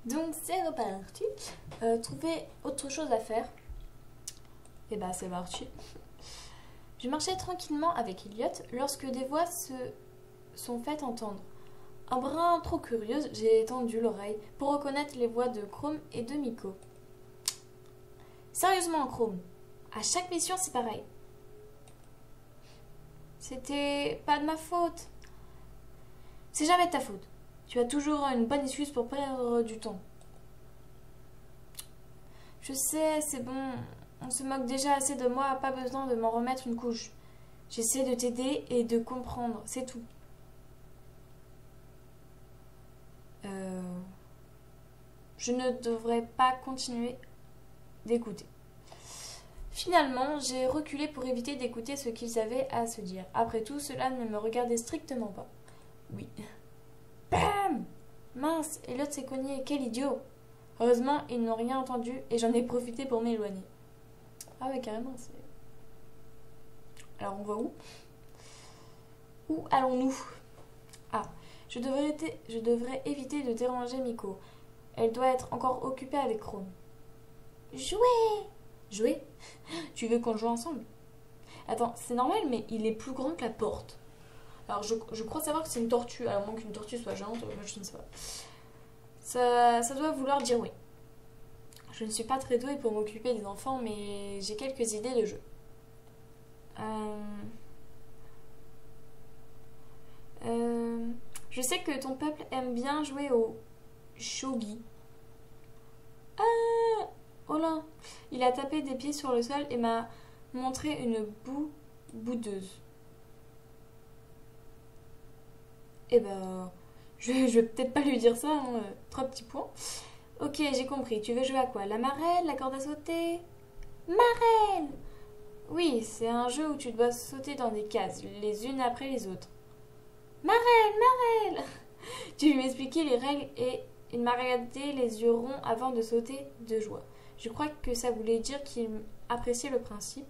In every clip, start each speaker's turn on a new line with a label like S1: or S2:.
S1: Donc c'est reparti. Trouver autre chose à faire. Et bah c'est parti. Je marchais tranquillement avec Elliot lorsque des voix se sont faites entendre. Un brin trop curieuse, j'ai étendu l'oreille pour reconnaître les voix de Chrome et de Miko. Sérieusement, Chrome, à chaque mission c'est pareil. C'était pas de ma faute. C'est jamais de ta faute. Tu as toujours une bonne excuse pour perdre du temps. Je sais, c'est bon. On se moque déjà assez de moi, pas besoin de m'en remettre une couche. J'essaie de t'aider et de comprendre, c'est tout. Je ne devrais pas continuer d'écouter. Finalement, j'ai reculé pour éviter d'écouter ce qu'ils avaient à se dire. Après tout, cela ne me regardait strictement pas. Oui. Bam! Mince, Elliot s'est cogné, quel idiot! Heureusement, ils n'ont rien entendu et j'en ai profité pour m'éloigner. Ah ouais, carrément, c'est... Alors, on va où? Où allons-nous? Ah, je devrais éviter de déranger Miko. Elle doit être encore occupée avec Chrome. Jouer! Jouer? Tu veux qu'on joue ensemble? Attends, c'est normal, mais il est plus grand que la porte. Alors, je crois savoir que c'est une tortue, à moins qu'une tortue soit géante, je ne sais pas. Ça doit vouloir dire oui. Je ne suis pas très douée pour m'occuper des enfants, mais j'ai quelques idées de jeu. Je sais que ton peuple aime bien jouer au shogi. Ah! Oh là! Il a tapé des pieds sur le sol et m'a montré une boudeuse. Eh ben, je vais peut-être pas lui dire ça, hein, 3 petits points. Ok, j'ai compris. Tu veux jouer à quoi? La marelle? La corde à sauter? Marelle! Oui, c'est un jeu où tu dois sauter dans des cases, les unes après les autres. Marelle! Tu lui as expliqué les règles et il m'a regardé les yeux ronds avant de sauter de joie. Je crois que ça voulait dire qu'il appréciait le principe.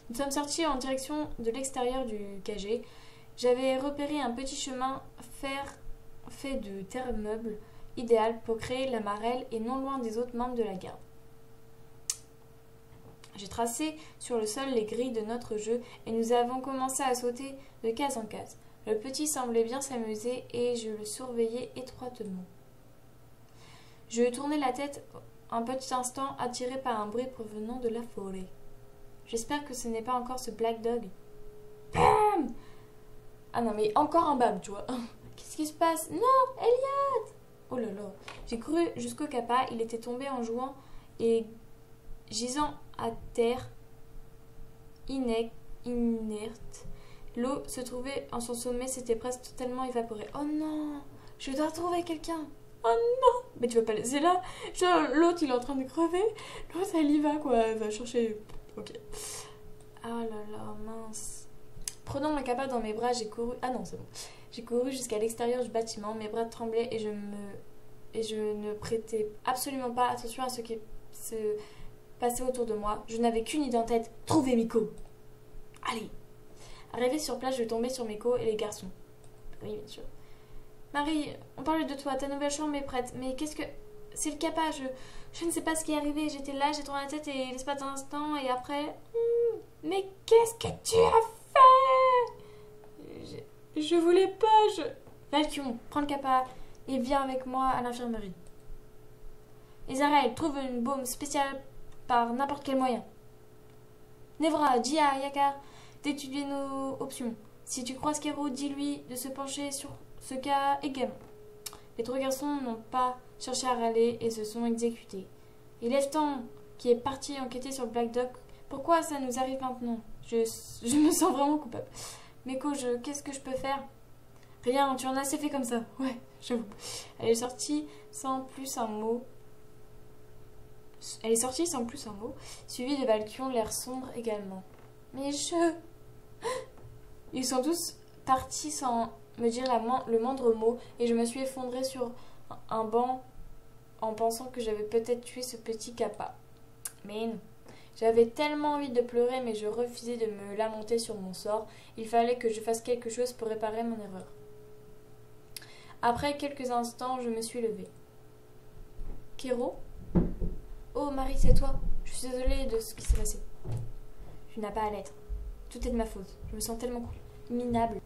S1: Nous sommes sortis en direction de l'extérieur du KG. J'avais repéré un petit chemin fait de terre meuble, idéal pour créer la marelle et non loin des autres membres de la garde. J'ai tracé sur le sol les grilles de notre jeu et nous avons commencé à sauter de case en case. Le petit semblait bien s'amuser et je le surveillais étroitement. Je tournai la tête un petit instant, attiré par un bruit provenant de la forêt. J'espère que ce n'est pas encore ce Black Dog. Bam! Ah non, mais encore un bam, tu vois. Qu'est-ce qui se passe? Non, Elliot! Oh là là. J'ai couru jusqu'au Kappa, il était tombé en jouant et gisant à terre, inerte. L'eau se trouvait en son sommet, s'était presque totalement évaporée. Oh non! Je dois trouver quelqu'un! Oh non! Mais tu vas pas laisser là? L'autre, il est en train de crever. L'autre, elle y va, quoi. Elle va chercher... Ok. Ah là là, mince. Prenant le Kappa dans mes bras, j'ai couru... Ah non, c'est bon. J'ai couru jusqu'à l'extérieur du bâtiment. Mes bras tremblaient et je ne prêtais absolument pas attention à ce qui se passait autour de moi. Je n'avais qu'une idée en tête. Trouver Miko! Allez! Arrivé sur place, je tombais sur Miko et les garçons. Oui, bien sûr. Marie, on parle de toi, ta nouvelle chambre est prête. Mais qu'est-ce que... C'est le Kappa, je ne sais pas ce qui est arrivé. J'étais là, j'ai tourné la tête et l'espace d'un instant et après... Mais qu'est-ce que tu as fait? Je voulais pas, Valkion, prends le Kappa et viens avec moi à l'infirmerie. Israël, trouve une baume spéciale par n'importe quel moyen. Nevra, dis à Yakar d'étudier nos options. Si tu croises Kero, dis-lui de se pencher sur ce cas également. Les 3 garçons n'ont pas cherché à râler et se sont exécutés. Et Lefton, qui est parti enquêter sur Black Dog, pourquoi ça nous arrive maintenant? Je me sens vraiment coupable. Meko, qu'est-ce que je peux faire? Rien, tu en as assez fait comme ça. Ouais, j'avoue. Elle est sortie sans plus un mot. Suivie de Valkion, l'air sombre également. Mais Ils sont tous partis sans me dire le moindre mot et je me suis effondrée sur un banc en pensant que j'avais peut-être tué ce petit Kappa. Mais non. J'avais tellement envie de pleurer mais je refusais de me lamenter sur mon sort. Il fallait que je fasse quelque chose pour réparer mon erreur. Après quelques instants, je me suis levée. Kéro? Oh Marie, c'est toi. Je suis désolée de ce qui s'est passé. Tu n'as pas à l'être. Tout est de ma faute. Je me sens tellement minable.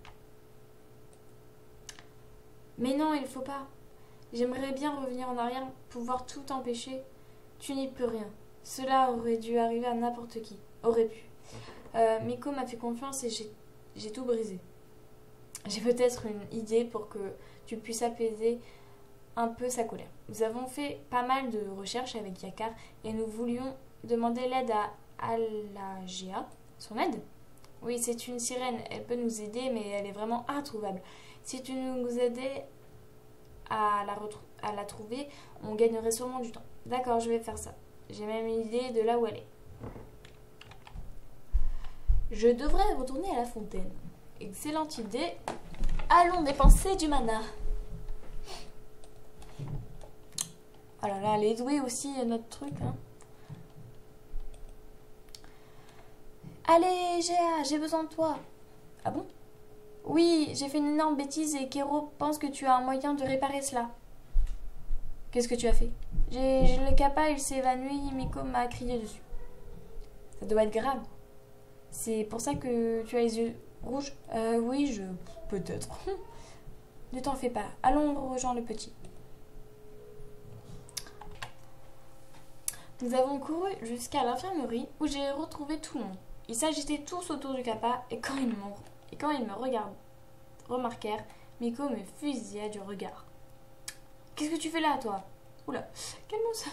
S1: Mais non, il faut pas. J'aimerais bien revenir en arrière, pouvoir tout empêcher. Tu n'y peux rien. Cela aurait dû arriver à n'importe qui. Aurait pu. Miko m'a fait confiance et j'ai tout brisé. J'ai peut-être une idée pour que tu puisses apaiser un peu sa colère. Nous avons fait pas mal de recherches avec Yakar et nous voulions demander l'aide à Alagea. Son aide? Oui, c'est une sirène. Elle peut nous aider, mais elle est vraiment introuvable. Si tu nous aidais à la trouver, on gagnerait sûrement du temps. D'accord, je vais faire ça. J'ai même une idée de là où elle est. Je devrais retourner à la fontaine. Excellente idée. Allons dépenser du mana. Oh là là, elle est douée aussi, notre truc. Hein. Allez, Géa, j'ai besoin de toi. Ah bon? Oui, j'ai fait une énorme bêtise et Kéro pense que tu as un moyen de réparer cela. Qu'est-ce que tu as fait? J'ai le kappa, il s'est évanoui, Miko m'a crié dessus. Ça doit être grave. C'est pour ça que tu as les yeux rouges? Oui, peut-être. Ne t'en fais pas. Allons rejoindre le petit. Nous avons couru jusqu'à l'infirmerie où j'ai retrouvé tout le monde. Ils s'agitaient tous autour du kappa et quand ils me remarquèrent, Miko me fusilla du regard. Qu'est-ce que tu fais là, toi? Oula, calme-toi.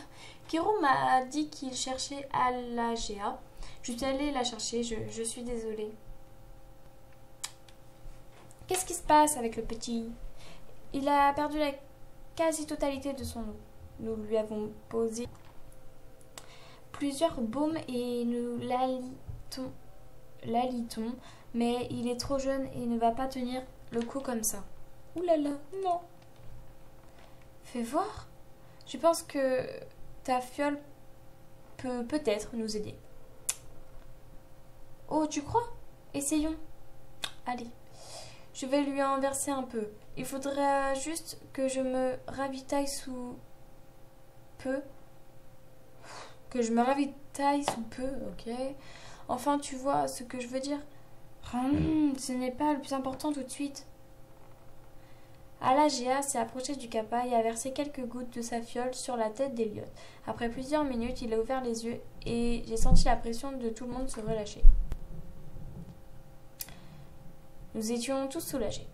S1: Kéro m'a dit qu'il cherchait Alagea. Je suis allée la chercher, je suis désolée. Qu'est-ce qui se passe avec le petit? Il a perdu la quasi-totalité de son eau. Nous lui avons posé plusieurs baumes et nous l'alitons, mais il est trop jeune et ne va pas tenir le coup comme ça. Ouh là là, non. Fais voir. Je pense que ta fiole peut peut-être nous aider. Oh, tu crois? Essayons. Allez, je vais lui en verser un peu. Il faudra juste que je me ravitaille sous peu. Ok. Enfin, tu vois ce que je veux dire. Ce n'est pas le plus important tout de suite. Alagea s'est approché du kappa et a versé quelques gouttes de sa fiole sur la tête d'Eliot. Après plusieurs minutes, il a ouvert les yeux et j'ai senti la pression de tout le monde se relâcher. Nous étions tous soulagés.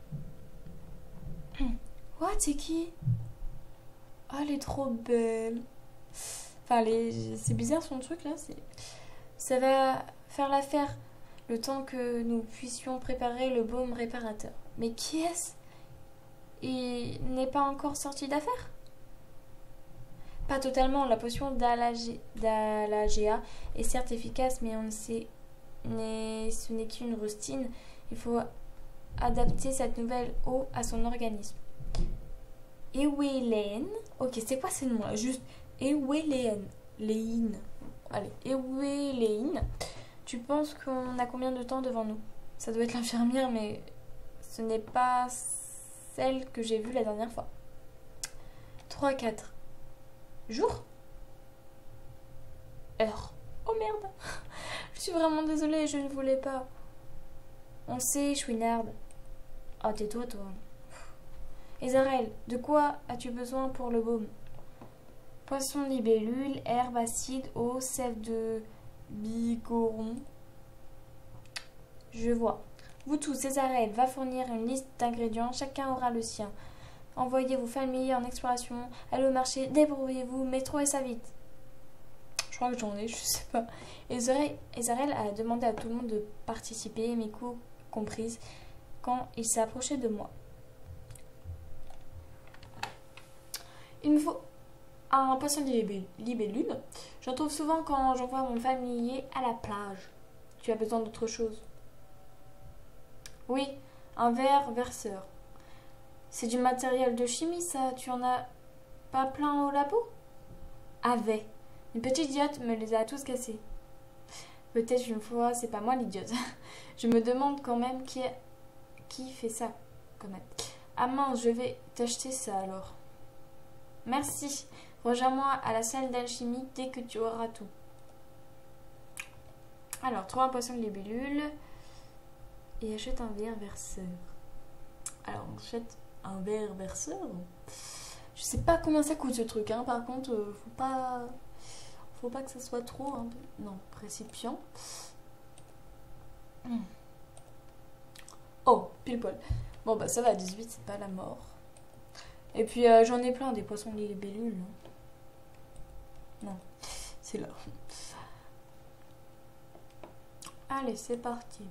S1: What, c'est qui? Oh, elle est trop belle. Enfin, c'est bizarre son truc là. Ça va faire l'affaire le temps que nous puissions préparer le baume réparateur. Mais qui est-ce? Il n'est pas encore sorti d'affaire? Pas totalement. La potion d'Alagea est certes efficace, mais ce n'est qu'une rustine. Il faut adapter cette nouvelle eau à son organisme. Ewelen. Ok, c'est quoi ce nom là? Juste Ewelen. Léine. Allez, Ewelen. Tu penses qu'on a combien de temps devant nous? Ça doit être l'infirmière, mais ce n'est pas celle que j'ai vue la dernière fois. 3-4 jours? Heures. Oh merde. Je suis vraiment désolée, je ne voulais pas. On sait, chouinarde. Oh, tais-toi, toi. Ezarel, de quoi as-tu besoin pour le baume? Poisson libellule, herbe acide, eau, sève de bigoron. Je vois. Vous tous, Ezarel va fournir une liste d'ingrédients, chacun aura le sien. Envoyez vos familles en exploration, allez au marché, débrouillez-vous, mais trouvez ça vite. Je crois que j'en ai, je sais pas. Ezarel a demandé à tout le monde de participer, Miko comprise, quand il s'est approché de moi. Il me faut un poisson libellule. J'en trouve souvent quand j'envoie mon familier à la plage. Tu as besoin d'autre chose? Oui, un verre verseur. C'est du matériel de chimie, ça. Tu en as pas plein au labo? Avait. Une petite idiote me les a tous cassés. Peut-être une fois, c'est pas moi l'idiote. Je me demande quand même qui fait ça, quand même. Ah mince, je vais t'acheter ça alors. Merci. Rejoins-moi à la salle d'alchimie dès que tu auras tout. Alors, trouve un poisson de libellule et achète un verre verseur. Alors, on achète un verre verseur. Je sais pas combien ça coûte ce truc, hein. Par contre, faut pas que ça soit trop un peu... Non, récipient. Oh, pile poil. Bon, bah ça va, 18, c'est pas la mort. Et puis, j'en ai plein, des poissons libellules. Non, c'est là. Allez, c'est parti.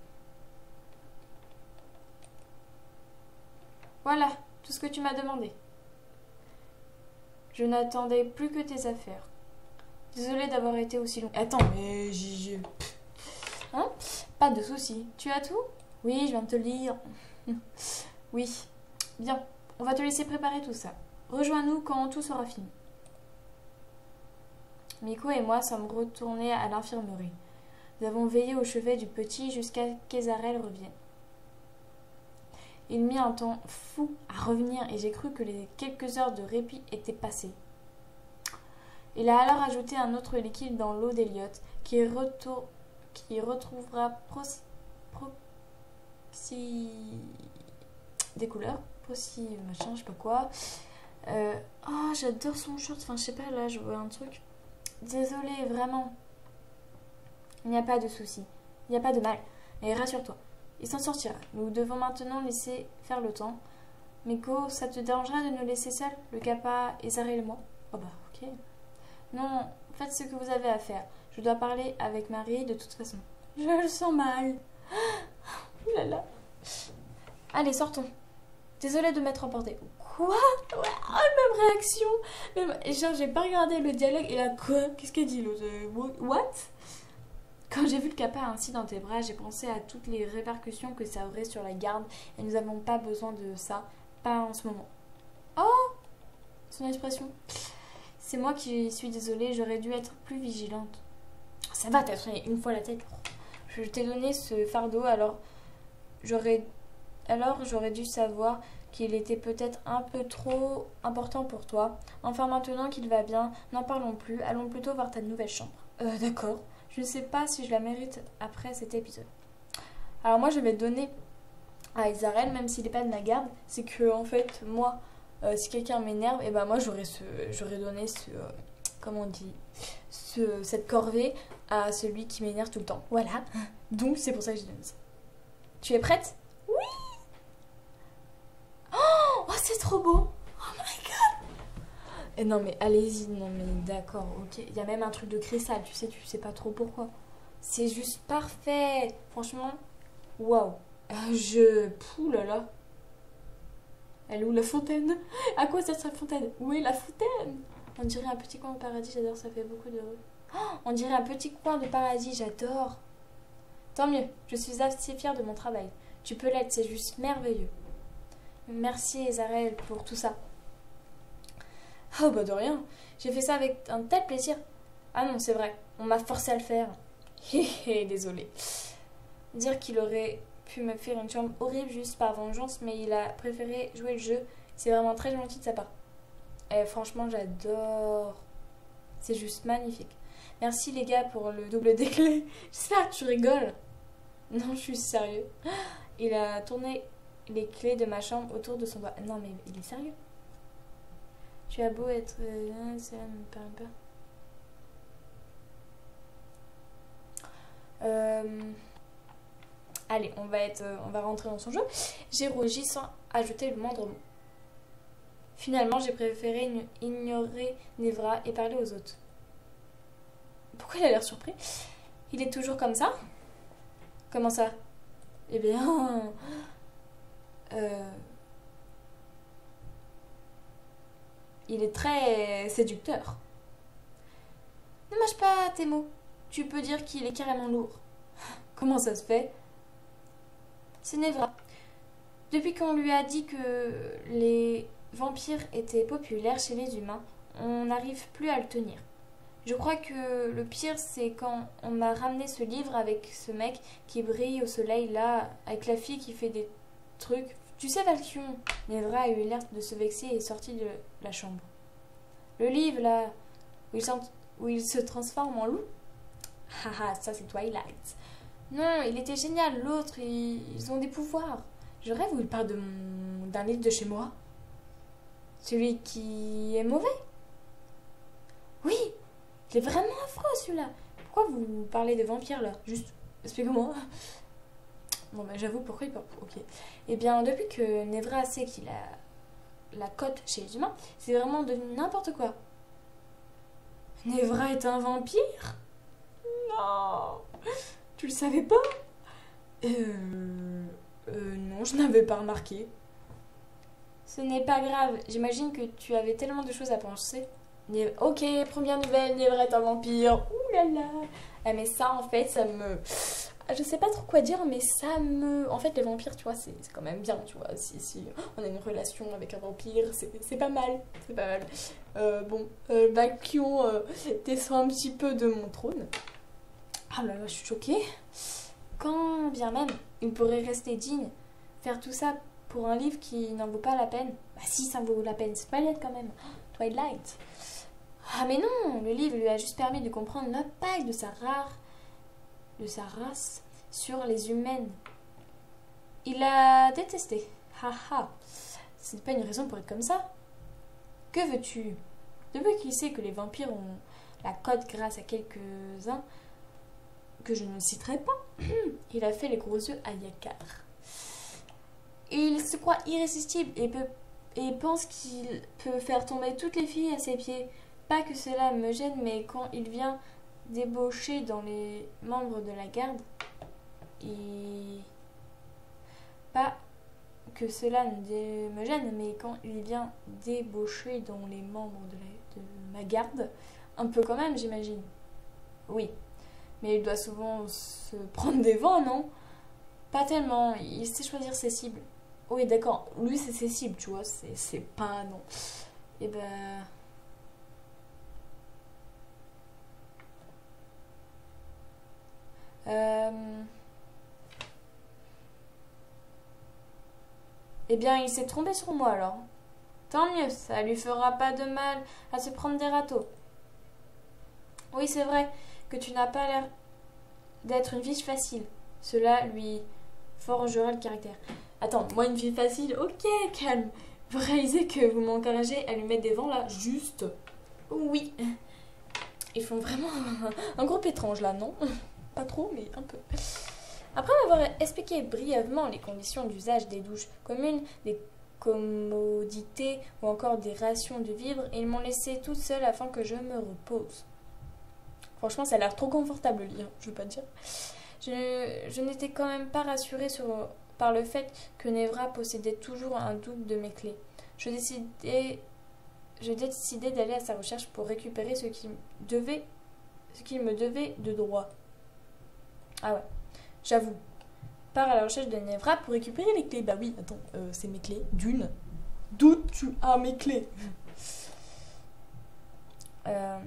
S1: Voilà, tout ce que tu m'as demandé. Je n'attendais plus que tes affaires. Désolée d'avoir été aussi long. Attends, mais j'ai... Hein? Pas de soucis. Tu as tout? Oui, je viens de te le dire. Oui. Bien, on va te laisser préparer tout ça. Rejoins-nous quand tout sera fini. Miko et moi sommes retournés à l'infirmerie. Nous avons veillé au chevet du petit jusqu'à qu'Ezarel revienne. Il mit un temps fou à revenir et j'ai cru que les quelques heures de répit étaient passées. Il a alors ajouté un autre liquide dans l'eau d'Eliott qui retrouvera des couleurs, machin, je sais pas quoi. Oh, j'adore son short, enfin je sais pas, là je vois un truc. Désolée, vraiment. Il n'y a pas de souci, il n'y a pas de mal, mais rassure-toi, il s'en sortira. Nous devons maintenant laisser faire le temps. Miko, ça te dérangerait de nous laisser seuls, le Kappa, Ezarel et moi? Oh bah ok. Non, faites ce que vous avez à faire. Je dois parler avec Marie de toute façon. Je le sens mal. Ouh là là. Allez, sortons. Désolée de m'être emportée. Quoi? Ouais, oh, même réaction. Genre, j'ai pas regardé le dialogue et là, quoi? Qu'est-ce qu'elle dit l'autre? What? Quand j'ai vu le Kappa ainsi dans tes bras, j'ai pensé à toutes les répercussions que ça aurait sur la garde et nous n'avons pas besoin de ça. Pas en ce moment. Oh! Son expression. C'est moi qui suis désolée, j'aurais dû être plus vigilante. Ça va, t'as tourné une fois la tête. Je t'ai donné ce fardeau, alors j'aurais dû savoir qu'il était peut-être un peu trop important pour toi. Enfin, maintenant qu'il va bien, n'en parlons plus. Allons plutôt voir ta nouvelle chambre. D'accord. Je ne sais pas si je la mérite après cet épisode. Alors moi, je vais donner à Ezarel, même s'il n'est pas de ma garde. C'est que, en fait, moi, si quelqu'un m'énerve, et ben moi, j'aurais donné comment on dit, cette corvée à celui qui m'énerve tout le temps. Voilà. Donc, c'est pour ça que je donne ça. Tu es prête? Oui. Oh, c'est trop beau. Oh my god. Et non, mais allez-y. Non, mais d'accord, ok. Il y a même un truc de cristal, tu sais pas trop pourquoi. C'est juste parfait. Franchement, waouh. Pouh là là. Elle est où la fontaine? À quoi ça sert la fontaine? Où est la fontaine? On dirait un petit coin de paradis, j'adore, ça fait beaucoup de... Oh, on dirait un petit coin de paradis, j'adore. Tant mieux, je suis assez fière de mon travail. Tu peux l'être, c'est juste merveilleux. Merci Ezarel pour tout ça. Oh bah de rien, j'ai fait ça avec un tel plaisir. Ah non, c'est vrai, on m'a forcé à le faire. Hé désolé. Dire qu'il aurait pu me faire une chambre horrible juste par vengeance, mais il a préféré jouer le jeu. C'est vraiment très gentil de sa part. Et franchement, j'adore. C'est juste magnifique. Merci les gars pour le double des clés. J'espère que tu rigoles. Non, je suis sérieux. Il a tourné les clés de ma chambre autour de son doigt. Non, mais il est sérieux. Tu as beau être... ça me parle pas. Allez, on va rentrer dans son jeu. J'ai rougi sans ajouter le moindre mot. Finalement, j'ai préféré ignorer Nevra et parler aux autres. Pourquoi il a l'air surpris? Il est toujours comme ça? Comment ça? Eh bien... il est très séducteur. Ne mâche pas tes mots. Tu peux dire qu'il est carrément lourd. Comment ça se fait? C'est Nevra. Depuis qu'on lui a dit que les vampires étaient populaires chez les humains, on n'arrive plus à le tenir. Je crois que le pire, c'est quand on m'a ramené ce livre avec ce mec qui brille au soleil, là, avec la fille qui fait des trucs. Tu sais, Valkion. Nevra a eu l'air de se vexer et est sortie de la chambre. Le livre, là, où il se transforme en loup. Haha, ça c'est Twilight. Non, il était génial. L'autre, ils ont des pouvoirs. Je rêve où il parle d'un livre de chez moi. Celui qui est mauvais. Oui, il est vraiment affreux celui-là. Pourquoi vous parlez de vampires là? Juste, explique-moi. Bon, bah j'avoue, pourquoi il parle. Ok. Eh bien, depuis que Nevra sait qu'il a la cote chez les humains, c'est vraiment devenu n'importe quoi. Nevra est un vampire? Non. Tu le savais pas? Non, je n'avais pas remarqué. Ce n'est pas grave. J'imagine que tu avais tellement de choses à penser. Ok, première nouvelle, Nevra est un vampire. Ouh là là. Ah, mais ça, en fait, ça me... Je sais pas trop quoi dire, mais ça me... En fait, les vampires, tu vois, c'est quand même bien, tu vois. Si on a une relation avec un vampire, c'est pas mal. C'est pas mal. Bon, Bacchion descend un petit peu de mon trône. Ah là là, je suis choquée. Quand bien même, il pourrait rester digne, faire tout ça pour un livre qui n'en vaut pas la peine. Bah si, ça vaut la peine, c'est Twilight quand même. Twilight. Ah mais non, le livre lui a juste permis de comprendre l'impact de sa race sur les humaines. Il l'a détesté. Haha. Ce n'est pas une raison pour être comme ça. Que veux-tu? Depuis qu'il sait que les vampires ont la cote grâce à quelques-uns que je ne citerai pas, il a fait les gros yeux à Yakar. Il se croit irrésistible et pense qu'il peut faire tomber toutes les filles à ses pieds. Pas que cela me gêne, mais quand il vient débaucher dans les membres de la garde, Pas que cela me gêne, mais quand il vient débaucher dans les membres de ma garde, un peu quand même, j'imagine. Oui, mais il doit souvent se prendre des vents, non? Pas tellement, il sait choisir ses cibles. Oui, d'accord, lui c'est ses cibles, tu vois, c'est pas... non. Et ben... Eh bien, il s'est trompé sur moi alors. Tant mieux, ça lui fera pas de mal à se prendre des râteaux. Oui, c'est vrai que tu n'as pas l'air d'être une fille facile. Cela lui forgera le caractère. Attends, moi une fille facile, ok, calme. Vous réalisez que vous m'encouragez à lui mettre des vents là, juste. Oui. Ils font vraiment un groupe étrange là, non? Pas trop, mais un peu. Après m'avoir expliqué brièvement les conditions d'usage des douches communes, des commodités ou encore des rations de vivres, ils m'ont laissé toute seule afin que je me repose. Franchement, ça a l'air trop confortable le lit, hein, je veux pas dire. Je n'étais quand même pas rassurée par le fait que Nevra possédait toujours un double de mes clés. Je décidai d'aller à sa recherche pour récupérer ce qu'il me devait de droit. Ah ouais, j'avoue. Pars à la recherche de Nevra pour récupérer les clés. Bah oui, attends, c'est mes clés. D'une. D'où tu as mes clés? Bah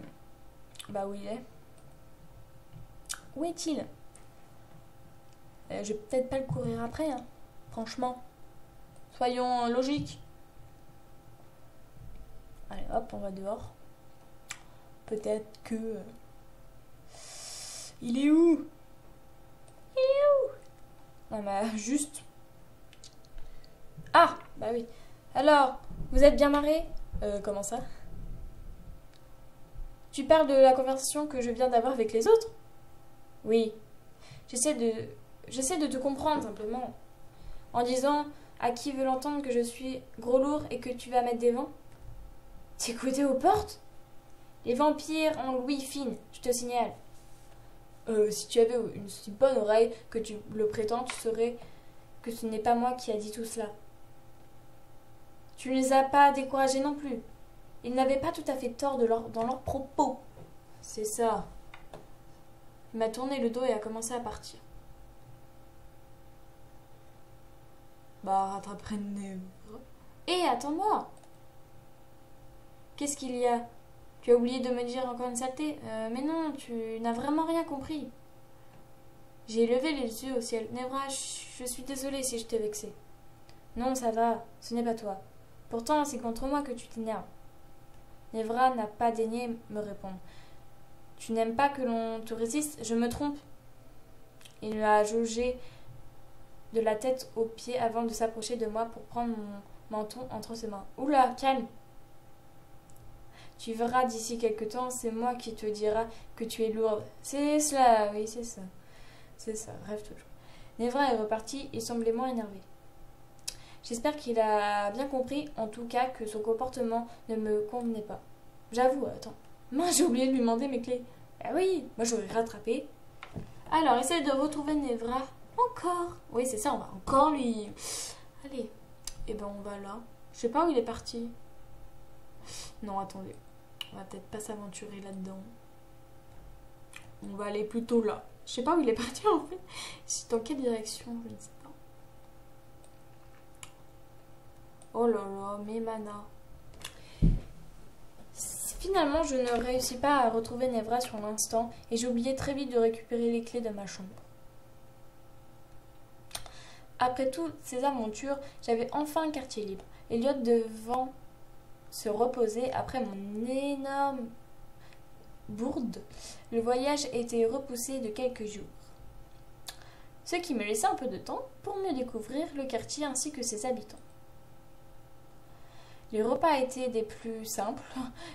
S1: où il est? Où est-il? Je vais peut-être pas le courir après, hein. Franchement. Soyons logiques. Allez, hop, on va dehors. Peut-être que... Il est où? Il est où? Non, mais juste... Ah, bah oui. Alors, vous êtes bien marrés? Comment ça? Tu parles de la conversation que je viens d'avoir avec les autres? Oui. J'essaie de te comprendre, simplement. En disant à qui veut l'entendre que je suis gros lourd et que tu vas mettre des vents? T'écoutais aux portes? Les vampires ont l'ouïe fine, je te signale. Si tu avais une si bonne oreille que tu le prétends, tu saurais que ce n'est pas moi qui a dit tout cela. Tu ne les as pas découragés non plus. Ils n'avaient pas tout à fait tort dans leurs propos. C'est ça. Il m'a tourné le dos et a commencé à partir. Bah, rattraperai Nevra. Hé, attends-moi. Qu'est-ce qu'il y a? Tu as oublié de me dire encore une saleté? Mais non, tu n'as vraiment rien compris. J'ai levé les yeux au ciel. Nevra, je suis désolée si je t'ai vexé. Non, ça va, ce n'est pas toi. Pourtant, c'est contre moi que tu t'énerves. Nevra n'a pas daigné me répondre. Tu n'aimes pas que l'on te résiste? Je me trompe. Il m'a jaugé de la tête aux pieds avant de s'approcher de moi pour prendre mon menton entre ses mains. Oula, calme! Tu verras d'ici quelque temps, c'est moi qui te dira que tu es lourde. C'est cela, oui, c'est ça. C'est ça, rêve toujours. Nevra est reparti, il semblait moins énervé. J'espère qu'il a bien compris, en tout cas, que son comportement ne me convenait pas. J'avoue, attends. Moi, j'ai oublié de lui demander mes clés. Ah oui, moi j'aurais rattrapé. Alors, essaye de retrouver Nevra. Encore. Oui, c'est ça, on va encore lui... Allez. Eh ben, on va là. Je sais pas où il est parti. Non, attendez. On va peut-être pas s'aventurer là-dedans. On va aller plutôt là. Je sais pas où il est parti, en fait. C'est dans quelle direction, je ne sais pas. Oh là là, mes manas. Finalement, je ne réussis pas à retrouver Nevra sur l'instant et j'ai oublié très vite de récupérer les clés de ma chambre. Après toutes ces aventures, j'avais enfin un quartier libre. Elliot devant se reposer après mon énorme bourde. Le voyage était repoussé de quelques jours. Ce qui me laissait un peu de temps pour mieux découvrir le quartier ainsi que ses habitants. Les repas étaient des plus simples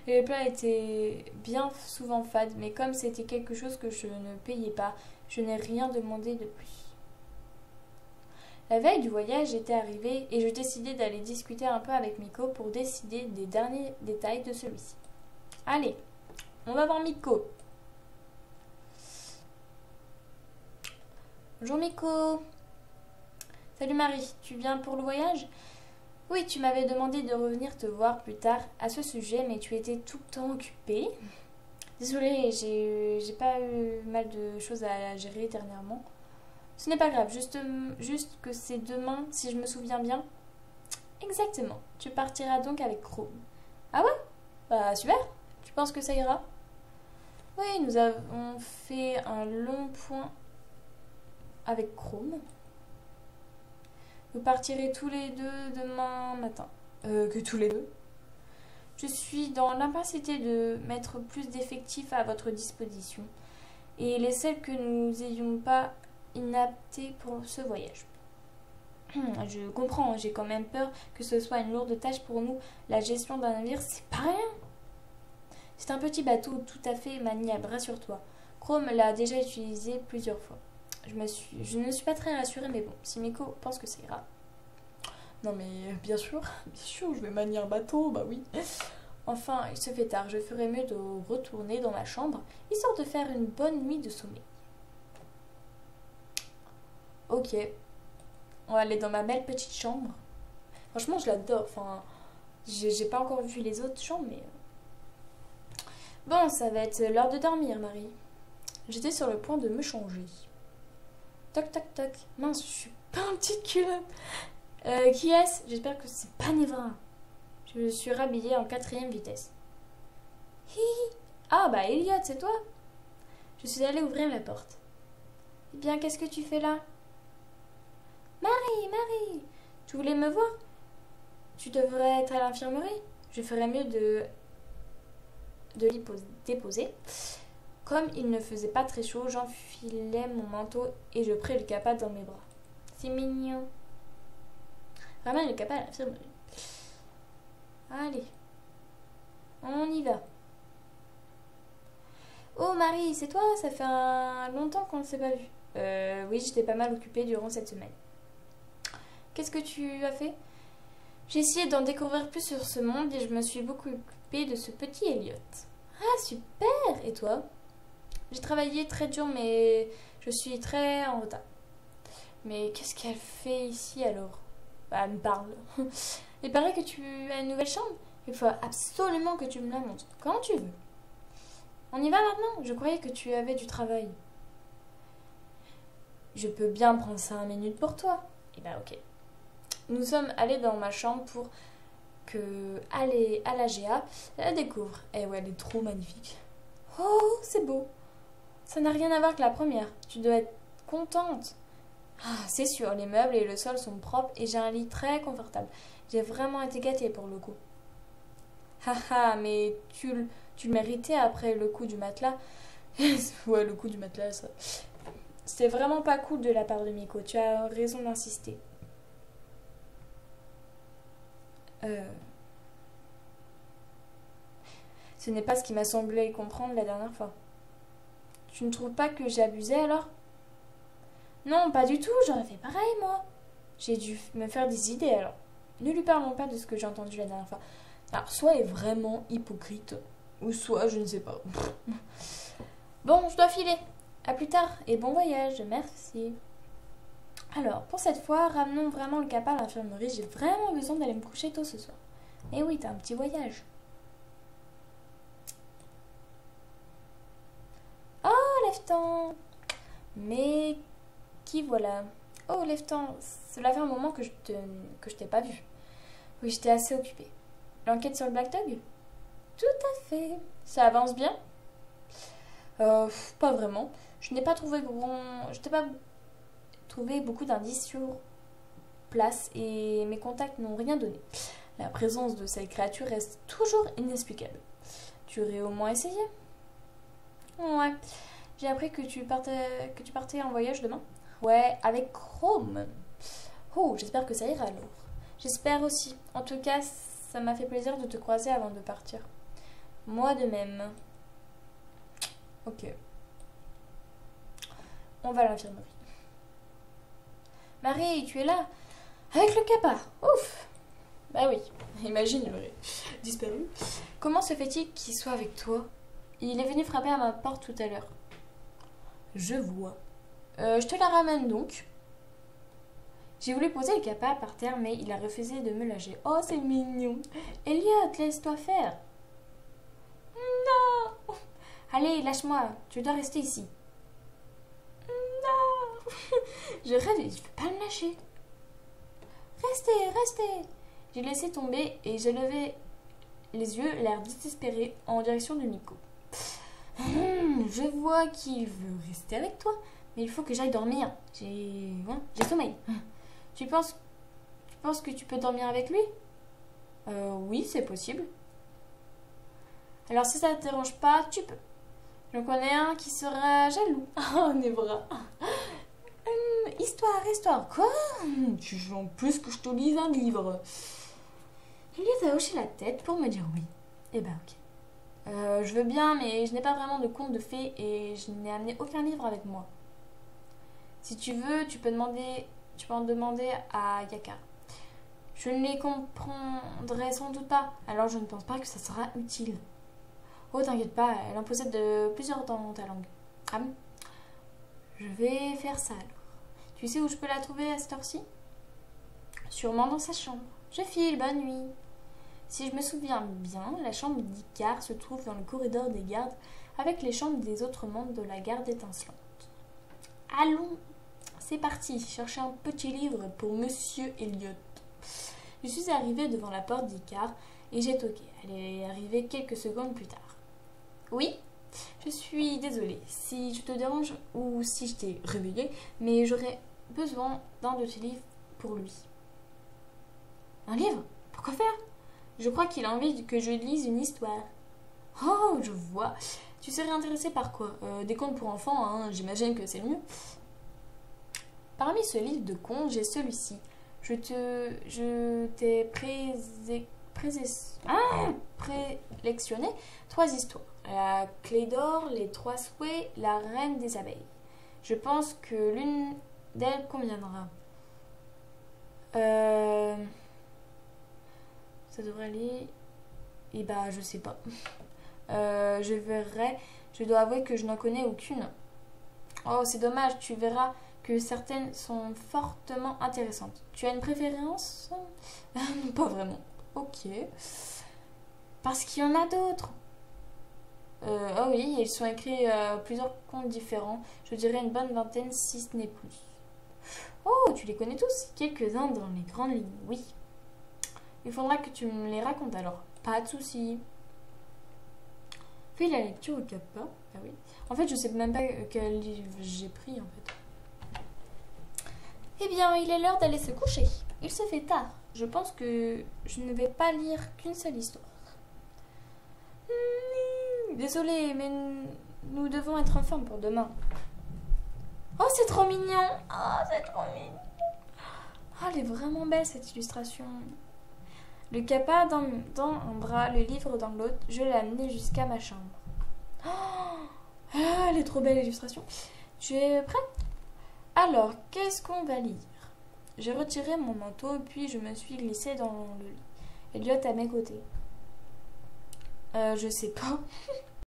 S1: et les plats étaient bien souvent fades, mais comme c'était quelque chose que je ne payais pas, je n'ai rien demandé de plus. La veille du voyage était arrivée et je décidai d'aller discuter un peu avec Miko pour décider des derniers détails de celui-ci. Allez, on va voir Miko. Bonjour Miko. Salut Marie, tu viens pour le voyage ? Oui, tu m'avais demandé de revenir te voir plus tard à ce sujet, mais tu étais tout le temps occupée. Désolée, j'ai pas eu mal de choses à gérer dernièrement. Ce n'est pas grave, juste que c'est demain, si je me souviens bien. Exactement. Tu partiras donc avec Chrome. Ah ouais? Bah super. Tu penses que ça ira? Oui, nous avons fait un long point avec Chrome. Vous partirez tous les deux demain matin. Que tous les deux? Je suis dans l'impacité de mettre plus d'effectifs à votre disposition. Et les celles que nous n'ayons pas inaptées pour ce voyage. Je comprends, j'ai quand même peur que ce soit une lourde tâche pour nous. La gestion d'un navire, c'est pas rien. C'est un petit bateau tout à fait maniable, rassure-toi. Chrome l'a déjà utilisé plusieurs fois. Je ne suis pas très rassurée, mais bon, si Miko pense que ça ira. Non mais bien sûr, je vais manier un bateau, bah oui. Enfin, il se fait tard, je ferais mieux de retourner dans ma chambre, histoire de faire une bonne nuit de sommeil. Ok, on va aller dans ma belle petite chambre. Franchement, je l'adore, enfin, j'ai pas encore vu les autres chambres, mais... Bon, ça va être l'heure de dormir, Marie. J'étais sur le point de me changer. Toc, toc, toc. Mince, je suis pas en petite culotte. Qui est-ce? J'espère que c'est pas Nevra. Je me suis rhabillée en 4e vitesse. Hi. Ah, bah Elliot, c'est toi? Je suis allée ouvrir la porte. Eh bien, qu'est-ce que tu fais là? Marie, tu voulais me voir? Tu devrais être à l'infirmerie. Je ferais mieux de l'y déposer. Comme il ne faisait pas très chaud, j'enfilai mon manteau et je pris le capa dans mes bras. C'est mignon. Ramène le capa à l'infirmerie. Allez, on y va. Oh Marie, c'est toi? Ça fait longtemps qu'on ne s'est pas vu. Oui, j'étais pas mal occupée durant cette semaine. Qu'est-ce que tu as fait? J'ai essayé d'en découvrir plus sur ce monde et je me suis beaucoup occupée de ce petit Elliot. Ah, super! Et toi? J'ai travaillé très dur, mais je suis très en retard. Mais qu'est-ce qu'elle fait ici alors? Bah, elle me parle. Il paraît que tu as une nouvelle chambre. Il faut absolument que tu me la montres. Quand tu veux. On y va maintenant? Je croyais que tu avais du travail. Je peux bien prendre 5 minutes pour toi. Eh ben ok. Nous sommes allés dans ma chambre pour que Alagea la découvre. Eh ouais, elle est trop magnifique. Oh, c'est beau. Ça n'a rien à voir que la première. Tu dois être contente. Ah, c'est sûr, les meubles et le sol sont propres et j'ai un lit très confortable. J'ai vraiment été gâtée pour le coup. Haha, mais tu le méritais après le coup du matelas. Ouais, le coup du matelas, ça. C'était vraiment pas cool de la part de Miko. Tu as raison d'insister. Euh, Ce n'est pas ce qui m'a semblé comprendre la dernière fois. Tu ne trouves pas que j'ai abusé alors? Non, pas du tout, j'aurais fait pareil moi. J'ai dû me faire des idées alors. Ne lui parlons pas de ce que j'ai entendu la dernière fois. Alors, soit elle est vraiment hypocrite, ou soit je ne sais pas. Bon, je dois filer. À plus tard et bon voyage, merci. Alors, pour cette fois, ramenons vraiment le Kappa à l'infirmerie. J'ai vraiment besoin d'aller me coucher tôt ce soir. Eh oui, t'as un petit voyage. Oh, Leftan! Mais qui voilà? Oh, Leftan, cela fait un moment que je t'ai pas vu. Oui, j'étais assez occupée. L'enquête sur le Black Dog? Tout à fait. Ça avance bien? Pas vraiment. Je n'ai pas trouvé beaucoup d'indices sur place et mes contacts n'ont rien donné. La présence de cette créature reste toujours inexplicable. Tu aurais au moins essayé? Ouais. J'ai appris que tu partais en voyage demain. Ouais, avec Chrome. Oh, j'espère que ça ira alors. J'espère aussi. En tout cas, ça m'a fait plaisir de te croiser avant de partir. Moi de même. Ok. On va à l'infirmerie. Marie, tu es là? Avec le Kappa. Ouf. Bah oui. Imagine, il aurait disparu. Comment se fait-il qu'il soit avec toi? Il est venu frapper à ma porte tout à l'heure. Je vois. Je te la ramène donc. J'ai voulu poser le Kappa par terre, mais il a refusé de me lâcher. Oh, c'est mignon. Elliot, laisse-toi faire. Non. Allez, lâche-moi. Tu dois rester ici. Non. Je rêve et je ne veux pas me lâcher. Restez. J'ai laissé tomber et j'ai levé les yeux, l'air désespéré, en direction de Miko. Je vois qu'il veut rester avec toi, mais il faut que j'aille dormir. J'ai sommeil. Tu penses que tu peux dormir avec lui? Oui, c'est possible. Alors si ça ne te dérange pas, tu peux. J'en connais un qui sera jaloux. Oh, Nebra. Histoire. Quoi? Tu veux en plus que je te lise un livre. Il a hoché la tête pour me dire oui. Eh ben ok. Je veux bien, mais je n'ai pas vraiment de conte de fées et je n'ai amené aucun livre avec moi. Si tu veux, tu peux en demander à Yakar. Je ne les comprendrai sans doute pas, alors je ne pense pas que ça sera utile. Oh, t'inquiète pas, elle en possède de plusieurs dans ta langue. Ah bon? Je vais faire ça alors. Tu sais où je peux la trouver à cette heure-ci? Sûrement dans sa chambre. Je file, bonne nuit. Si je me souviens bien, la chambre d'Icar se trouve dans le corridor des gardes avec les chambres des autres membres de la garde étincelante. Allons, c'est parti, chercher un petit livre pour Monsieur Elliot. Je suis arrivée devant la porte d'Icar et j'ai toqué. Elle est arrivée quelques secondes plus tard. Oui? Je suis désolée si je te dérange ou si je t'ai réveillée, mais j'aurais besoin d'un de tes livres pour lui. Un livre? Pourquoi faire? Je crois qu'il a envie que je lise une histoire. Oh, je vois. Tu serais intéressée par quoi? Des contes pour enfants, hein, j'imagine que c'est le mieux. Parmi ce livre de contes, j'ai celui-ci. Je t'ai prélectionné 3 histoires. La clé d'or, les 3 souhaits, la reine des abeilles. Je pense que l'une d'elles conviendra. Ça devrait aller... Eh ben, je sais pas. Je verrai. Je dois avouer que je n'en connais aucune. Oh, c'est dommage. Tu verras que certaines sont fortement intéressantes. Tu as une préférence? Pas vraiment. Ok. Parce qu'il y en a d'autres. Oh oui, ils sont écrits plusieurs contes différents. Je dirais une bonne vingtaine, si ce n'est plus. Oh, tu les connais tous? Quelques-uns dans les grandes lignes, oui. Il faudra que tu me les racontes alors. Pas de souci. Fais la lecture au Kappa. Ah oui. En fait, je sais même pas quel livre j'ai pris en fait. Eh bien, il est l'heure d'aller se coucher. Il se fait tard. Je pense que je ne vais pas lire qu'une seule histoire. désolée, mais nous devons être en forme pour demain. Oh, c'est trop mignon. Oh, c'est trop mignon. Oh, elle est vraiment belle, cette illustration. Le capa dans un bras, le livre dans l'autre, je l'ai amené jusqu'à ma chambre. Oh, elle est trop belle, l'illustration. Tu es prête? Alors, qu'est-ce qu'on va lire? J'ai retiré mon manteau, puis je me suis glissée dans le lit. Elliot à mes côtés. Je sais pas.